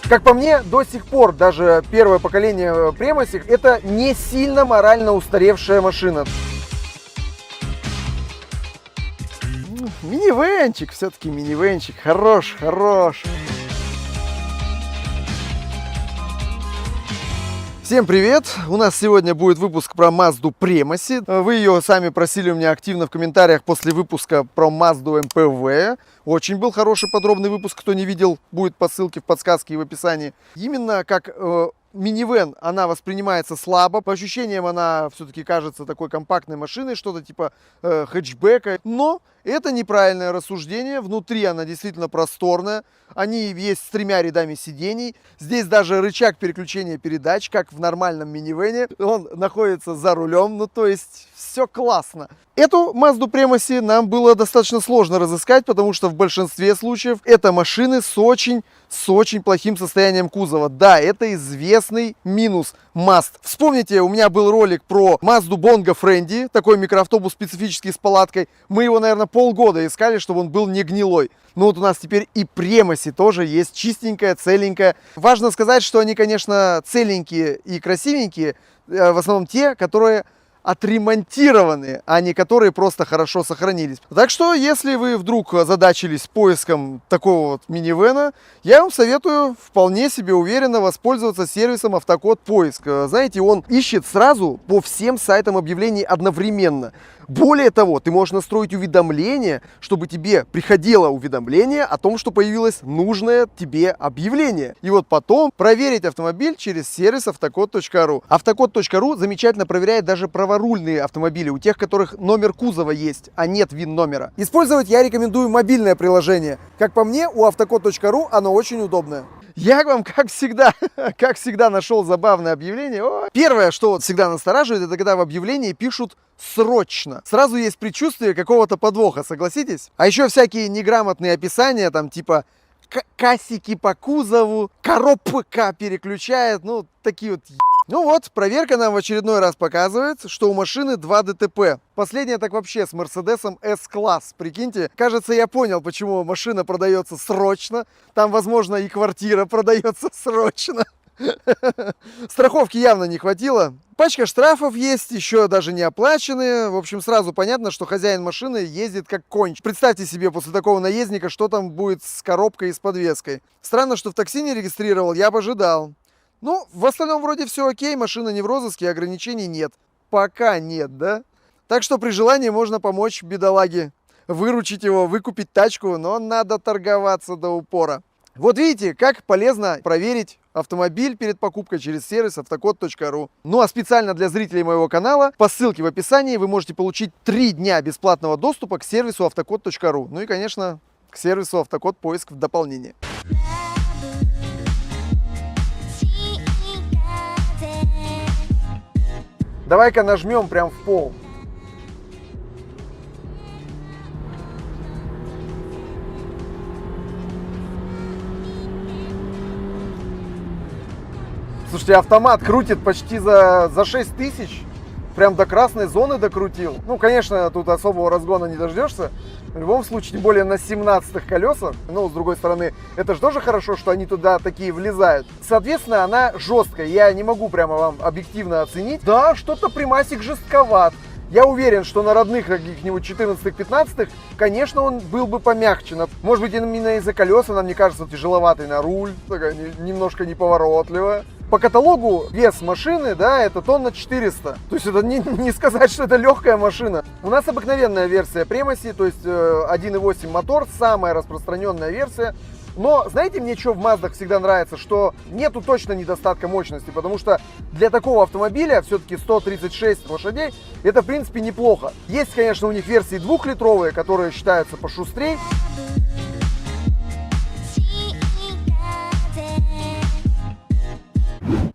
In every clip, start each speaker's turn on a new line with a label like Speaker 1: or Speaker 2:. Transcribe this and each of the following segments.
Speaker 1: Как по мне, до сих пор даже первое поколение Премоси это не сильно морально устаревшая машина. Минивенчик, все-таки минивенчик, хорош. Всем привет! У нас сегодня будет выпуск про Mazda Premacy. Вы ее сами просили у меня активно в комментариях после выпуска про Mazda MPV. Очень был хороший подробный выпуск, кто не видел, будет по ссылке в подсказке и в описании. Именно как минивэн она воспринимается слабо. По ощущениям она все-таки кажется такой компактной машиной, что-то типа хэтчбека. Но это неправильное рассуждение. Внутри она действительно просторная. Они есть с 3 рядами сидений. Здесь даже рычаг переключения передач, как в нормальном минивэне. Он находится за рулем, ну то есть все классно. Эту Mazda Premacy нам было достаточно сложно разыскать, потому что в большинстве случаев это машины с очень плохим состоянием кузова. Да, это известный минус Mazda. Вспомните, у меня был ролик про Mazda Bongo Friendly, такой микроавтобус специфический с палаткой. Мы его, наверное, полгода искали, чтобы он был не гнилой. Но вот у нас теперь и Premacy тоже есть чистенькая, целенькая. Важно сказать, что они, конечно, целенькие и красивенькие, в основном те, которые отремонтированные, а не которые просто хорошо сохранились. Так что, если вы вдруг озадачились поиском такого вот минивэна, я вам советую вполне себе уверенно воспользоваться сервисом Автокод Поиск. Знаете, он ищет сразу по всем сайтам объявлений одновременно. Более того, ты можешь настроить уведомления, чтобы тебе приходило уведомление о том, что появилось нужное тебе объявление. И вот потом проверить автомобиль через сервис автокод.ру. Автокод.ру замечательно проверяет даже праворульные автомобили, у тех, которых номер кузова есть, а нет ВИН-номера. Использовать я рекомендую мобильное приложение. Как по мне, у автокод.ру оно очень удобное. Я вам, как всегда, нашел забавное объявление. Первое, что вот всегда настораживает, это когда в объявлении пишут «срочно». Сразу есть предчувствие какого-то подвоха, согласитесь? А еще всякие неграмотные описания, там типа «касики по кузову», «коробка переключает», ну, такие вот. Ну вот, проверка нам в очередной раз показывает, что у машины 2 ДТП. Последнее так вообще с Мерседесом S-класс. Прикиньте, кажется, я понял, почему машина продается срочно. Там, возможно, и квартира продается срочно. Страховки явно не хватило. Пачка штрафов есть, еще даже не оплаченные. В общем, сразу понятно, что хозяин машины ездит как конь. Представьте себе после такого наездника, что там будет с коробкой и с подвеской. Странно, что в такси не регистрировал, я бы ожидал. Ну, в остальном вроде все окей, машина не в розыске, ограничений нет. Пока нет, да? Так что при желании можно помочь бедолаге, выручить его, выкупить тачку, но надо торговаться до упора. Вот видите, как полезно проверить автомобиль перед покупкой через сервис автокод.ру. Ну а специально для зрителей моего канала по ссылке в описании вы можете получить 3 дня бесплатного доступа к сервису автокод.ру. Ну и, конечно, к сервису Автокод Поиск в дополнение. Давай-ка нажмем прям в пол. Слушайте, автомат крутит почти за 6 тысяч. Прям до красной зоны докрутил. Ну, конечно, тут особого разгона не дождешься. В любом случае, тем более на 17-х колесах. Но, с другой стороны, это же тоже хорошо, что они туда такие влезают. Соответственно, она жесткая. Я не могу прямо вам объективно оценить. Да, что-то Premacy жестковат. Я уверен, что на родных каких-нибудь 14-15, конечно, он был бы помягче. Может быть, именно из-за колеса, нам не кажется, тяжеловатый на руль, такая немножко неповоротливая. По каталогу вес машины, да, это тонна 400. То есть это не сказать, что это легкая машина. У нас обыкновенная версия Premacy, то есть 1.8 мотор, самая распространенная версия. Но знаете, мне что в Маздах всегда нравится, что нету точно недостатка мощности, потому что для такого автомобиля все-таки 136 лошадей, это в принципе неплохо. Есть, конечно, у них версии 2-литровые, которые считаются пошустрее.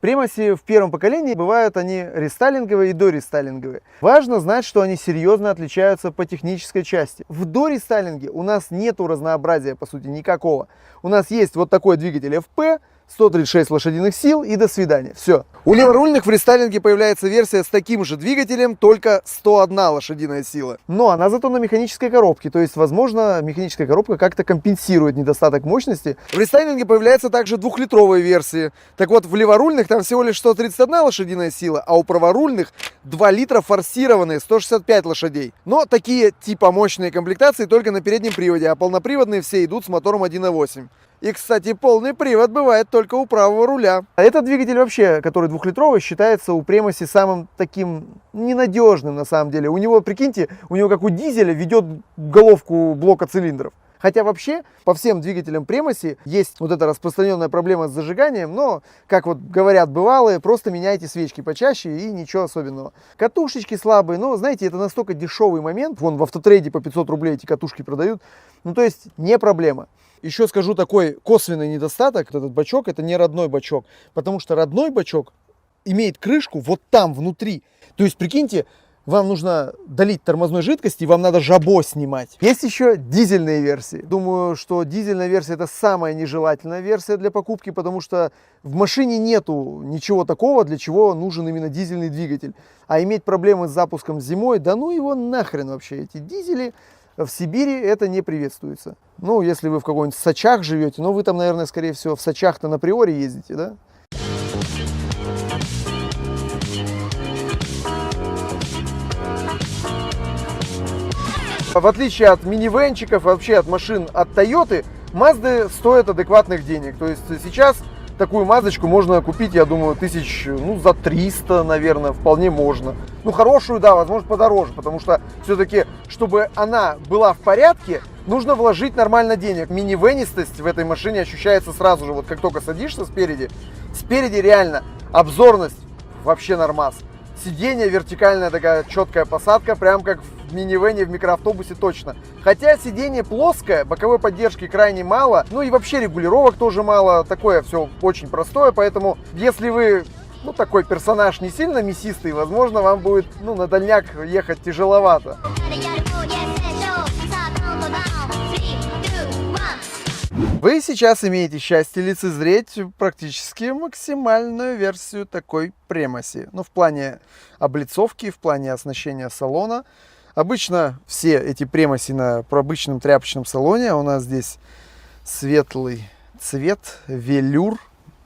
Speaker 1: Premacy в первом поколении бывают они рестайлинговые и дорестайлинговые. Важно знать, что они серьезно отличаются по технической части. В дорестайлинге у нас нету разнообразия, по сути, никакого. У нас есть вот такой двигатель FP, 136 лошадиных сил и до свидания. Все. У леворульных в рестайлинге появляется версия с таким же двигателем, только 101 лошадиная сила. Но она зато на механической коробке, то есть, возможно, механическая коробка как-то компенсирует недостаток мощности. В рестайлинге появляются также двухлитровые версии. Так вот, в леворульных там всего лишь 131 лошадиная сила, а у праворульных 2 литра форсированные, 165 лошадей. Но такие типа мощные комплектации только на переднем приводе, а полноприводные все идут с мотором 1.8. И, кстати, полный привод бывает только у правого руля. А этот двигатель вообще, который двухлитровый, считается у Премоси самым таким ненадежным на самом деле. У него, прикиньте, у него как у дизеля ведет головку блока цилиндров. Хотя вообще по всем двигателям Премоси есть вот эта распространенная проблема с зажиганием, но, как вот говорят бывалые, просто меняйте свечки почаще и ничего особенного. Катушечки слабые, но, знаете, это настолько дешевый момент. Вон в автотрейде по 500 рублей эти катушки продают. Ну, то есть не проблема. Еще скажу такой косвенный недостаток, этот бачок, это не родной бачок, потому что родной бачок имеет крышку вот там внутри. То есть, прикиньте, вам нужно долить тормозной жидкости, вам надо жабо снимать. Есть еще дизельные версии. Думаю, что дизельная версия это самая нежелательная версия для покупки, потому что в машине нету ничего такого, для чего нужен именно дизельный двигатель. А иметь проблемы с запуском зимой, да ну его нахрен вообще, эти дизели. В Сибири это не приветствуется. Ну, если вы в каком-нибудь Сочах живете, но вы там, наверное, скорее всего, в Сочах-то на приоре ездите, да? В отличие от минивенчиков, вообще от машин от Toyota, Mazda стоят адекватных денег. То есть сейчас такую мазочку можно купить, я думаю, тысяч, ну, за 300, наверное, вполне можно. Ну, хорошую, да, возможно, подороже, потому что все-таки, чтобы она была в порядке, нужно вложить нормально денег. Минивенистость в этой машине ощущается сразу же, вот как только садишься спереди. Спереди реально обзорность вообще нормас. Сиденье, вертикальная такая четкая посадка, прям как в минивене, в микроавтобусе точно. Хотя сиденье плоское, боковой поддержки крайне мало, ну и вообще регулировок тоже мало. Такое все очень простое, поэтому если вы, ну, такой персонаж не сильно мясистый, возможно, вам будет, ну, на дальняк ехать тяжеловато. Вы сейчас имеете счастье лицезреть практически максимальную версию такой Премоси. Ну, в плане облицовки, в плане оснащения салона. Обычно все эти Премоси на обычном тряпочном салоне. У нас здесь светлый цвет, велюр.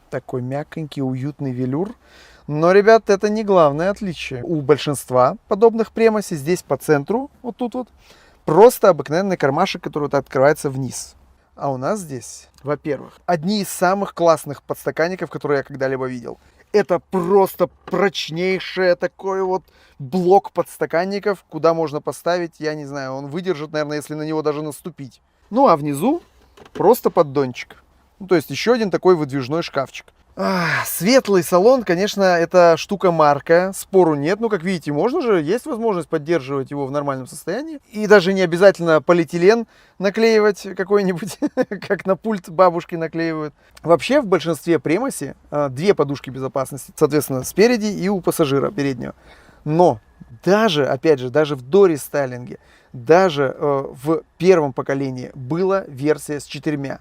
Speaker 1: Такой мягкенький, уютный велюр. Но, ребят, это не главное отличие. У большинства подобных Премоси здесь по центру, вот тут вот, просто обыкновенный кармашек, который вот открывается вниз. А у нас здесь, во-первых, одни из самых классных подстаканников, которые я когда-либо видел. Это просто прочнейший такой вот блок подстаканников, куда можно поставить, я не знаю, он выдержит, наверное, если на него даже наступить. Ну а внизу просто поддончик. Ну, то есть еще один такой выдвижной шкафчик. Светлый салон, конечно, это штука марка, спору нет. Ну, как видите, можно же, есть возможность поддерживать его в нормальном состоянии. И даже не обязательно полиэтилен наклеивать какой-нибудь, как на пульт бабушки наклеивают. Вообще, в большинстве Премоси две подушки безопасности, соответственно, спереди и у пассажира переднего. Но даже, опять же, даже в дорестайлинге, даже в первом поколении была версия с 4.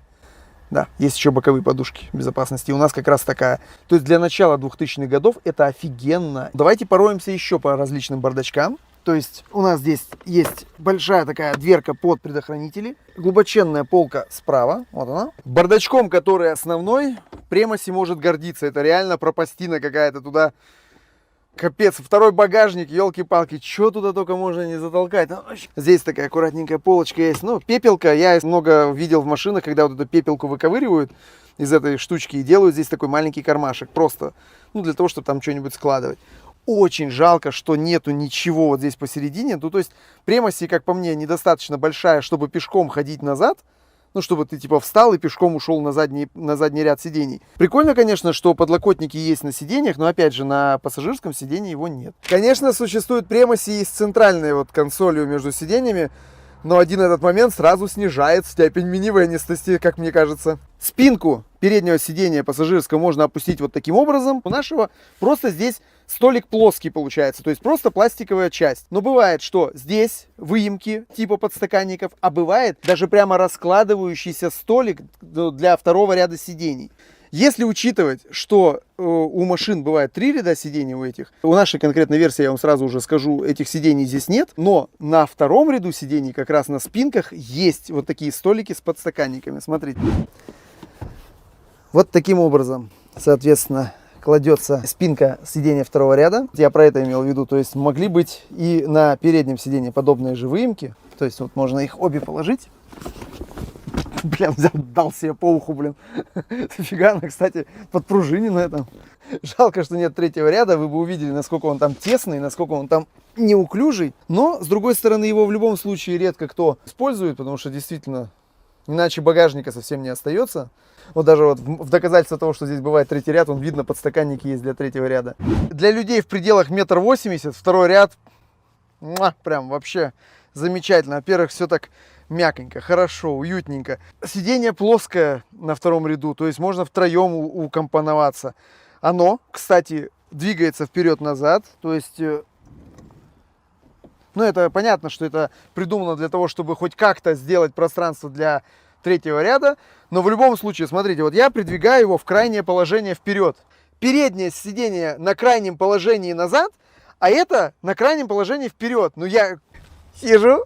Speaker 1: Да, есть еще боковые подушки безопасности. И у нас как раз такая. То есть для начала 2000-х годов это офигенно. Давайте пороемся еще по различным бардачкам. То есть у нас здесь есть большая такая дверка под предохранители. Глубоченная полка справа. Вот она. Бардачком, который основной, Премоси может гордиться. Это реально пропастина какая-то туда. Капец, второй багажник, елки-палки, что туда только можно не затолкать. Здесь такая аккуратненькая полочка есть. Ну, пепелка, я много видел в машинах, когда вот эту пепелку выковыривают из этой штучки и делают здесь такой маленький кармашек. Просто, ну, для того, чтобы там что-нибудь складывать. Очень жалко, что нету ничего вот здесь посередине. Ну, то есть, Премоси, как по мне, недостаточно большая, чтобы пешком ходить назад. Ну, чтобы ты типа встал и пешком ушел на задний ряд сидений. Прикольно, конечно, что подлокотники есть на сиденьях, но опять же на пассажирском сиденье его нет. Конечно, существует Премоси и с центральной вот консолью между сиденьями, но один этот момент сразу снижает степень минивенистости, как мне кажется. Спинку переднего сиденья пассажирского можно опустить вот таким образом. У нашего просто здесь столик плоский получается, то есть просто пластиковая часть. Но бывает, что здесь выемки типа подстаканников, а бывает даже прямо раскладывающийся столик для второго ряда сидений. Если учитывать, что у машин бывает 3 ряда сидений у этих, у нашей конкретной версии, я вам сразу уже скажу, этих сидений здесь нет, но на втором ряду сидений, как раз на спинках, есть вот такие столики с подстаканниками. Смотрите. Вот таким образом, соответственно, кладется спинка сиденья второго ряда. Я про это имел в виду. То есть могли быть и на переднем сиденье подобные же выемки. То есть вот можно их обе положить. Блин, дал себе по уху, блин. Фига, она, кстати, подпружинена этом. Жалко, что нет третьего ряда. Вы бы увидели, насколько он там тесный, насколько он там неуклюжий. Но, с другой стороны, его в любом случае редко кто использует, потому что действительно, иначе багажника совсем не остается. Вот даже вот в доказательство того, что здесь бывает третий ряд, он видно, подстаканники есть для третьего ряда. Для людей в пределах 1,80 м второй ряд прям вообще замечательно. Во-первых, все так мягонько, хорошо, уютненько. Сиденье плоское на втором ряду, то есть можно втроем укомпоноваться. Оно, кстати, двигается вперед-назад, то есть... Ну, это понятно, что это придумано для того, чтобы хоть как-то сделать пространство для третьего ряда. Но в любом случае, смотрите, вот я придвигаю его в крайнее положение вперед. Переднее сиденье на крайнем положении назад, а это на крайнем положении вперед. Ну, я сижу.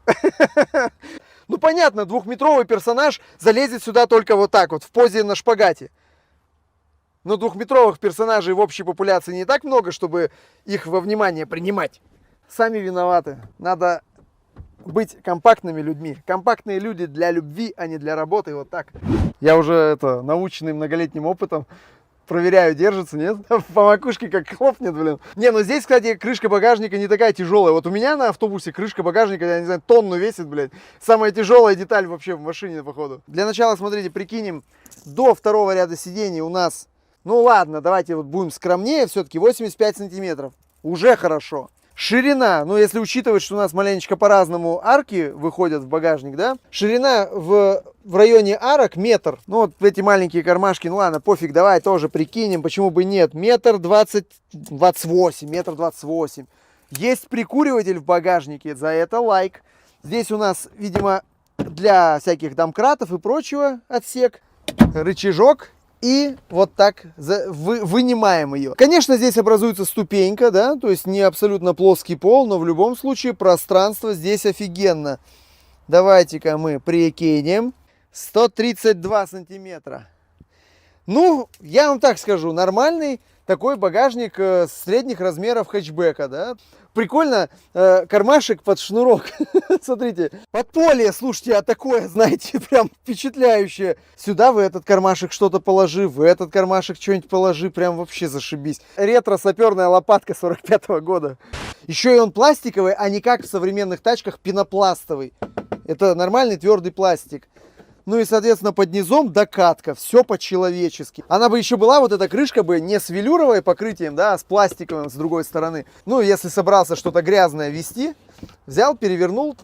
Speaker 1: Ну, понятно, 2-метровый персонаж залезет сюда только вот так вот, в позе на шпагате. Но 2-метровых персонажей в общей популяции не так много, чтобы их во внимание принимать. Сами виноваты. Надо быть компактными людьми. Компактные люди для любви, а не для работы. Вот так. Я уже наученный многолетним опытом проверяю, держится, нет? По макушке как хлопнет, блин. Не, ну здесь, кстати, крышка багажника не такая тяжелая. Вот у меня на автобусе крышка багажника, я не знаю, тонну весит, блядь. Самая тяжелая деталь вообще в машине, походу. Для начала, смотрите, прикинем, до второго ряда сидений у нас, ну ладно, давайте вот будем скромнее, все-таки 85 сантиметров. Уже хорошо. Ширина, ну если учитывать, что у нас маленечко по-разному арки выходят в багажник, да, ширина в районе арок метр. Ну вот эти маленькие кармашки, ну ладно, пофиг, давай тоже прикинем, почему бы нет. Метр 28. Есть прикуриватель в багажнике, за это лайк. Здесь у нас, видимо, для всяких домкратов и прочего отсек, рычажок. И вот так вынимаем ее. Конечно, здесь образуется ступенька, да, то есть не абсолютно плоский пол, но в любом случае пространство здесь офигенно. Давайте-ка мы прикинем. 132 сантиметра. Ну, я вам так скажу, нормальный такой багажник средних размеров хэтчбека, да. Прикольно, кармашек под шнурок. Смотрите, подполье, слушайте, а такое, знаете, прям впечатляющее. Сюда в этот кармашек что-то положи, в этот кармашек что-нибудь положи, прям вообще зашибись. Ретро-саперная лопатка 45-го года. Еще и он пластиковый, а не как в современных тачках пенопластовый. Это нормальный твердый пластик. Ну и, соответственно, под низом докатка, все по-человечески. Она бы еще была, вот эта крышка бы не с велюровой покрытием, да, а с пластиковым с другой стороны. Ну, если собрался что-то грязное везти, взял, перевернул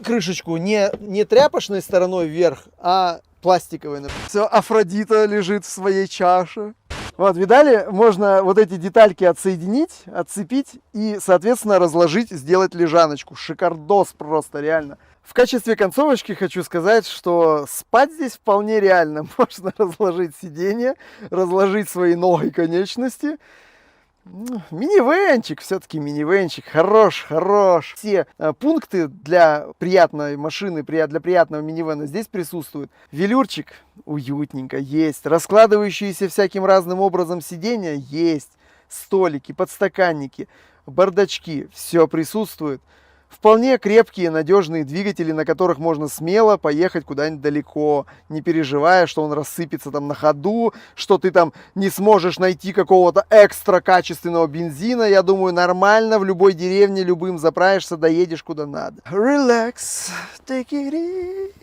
Speaker 1: крышечку не тряпочной стороной вверх, а пластиковой. Все, Афродита лежит в своей чаше. Вот, видали, можно вот эти детальки отсоединить, отцепить и, соответственно, разложить, сделать лежаночку. Шикардос просто, реально. В качестве концовочки хочу сказать, что спать здесь вполне реально. Можно разложить сиденье, разложить свои ноги, конечности. Минивенчик, все-таки минивенчик, хорош. Все пункты для приятной машины, для приятного минивэна здесь присутствуют. Велюрчик уютненько есть, раскладывающиеся всяким разным образом сиденья есть, столики, подстаканники, бардачки, все присутствует. Вполне крепкие, надежные двигатели, на которых можно смело поехать куда-нибудь далеко, не переживая, что он рассыпется там на ходу, что ты там не сможешь найти какого-то экстра качественного бензина. Я думаю, нормально в любой деревне, любым заправишься, доедешь куда надо. Relax, take it easy.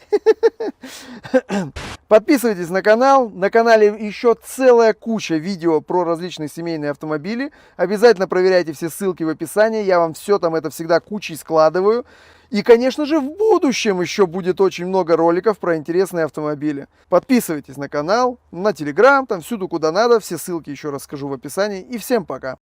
Speaker 1: Подписывайтесь на канал. На канале еще целая куча видео про различные семейные автомобили. Обязательно проверяйте все ссылки в описании. Я вам все там это всегда кучей складываю. И, конечно же, в будущем еще будет очень много роликов про интересные автомобили. Подписывайтесь на канал, на Telegram, там всюду, куда надо. Все ссылки еще раз скажу в описании. И всем пока.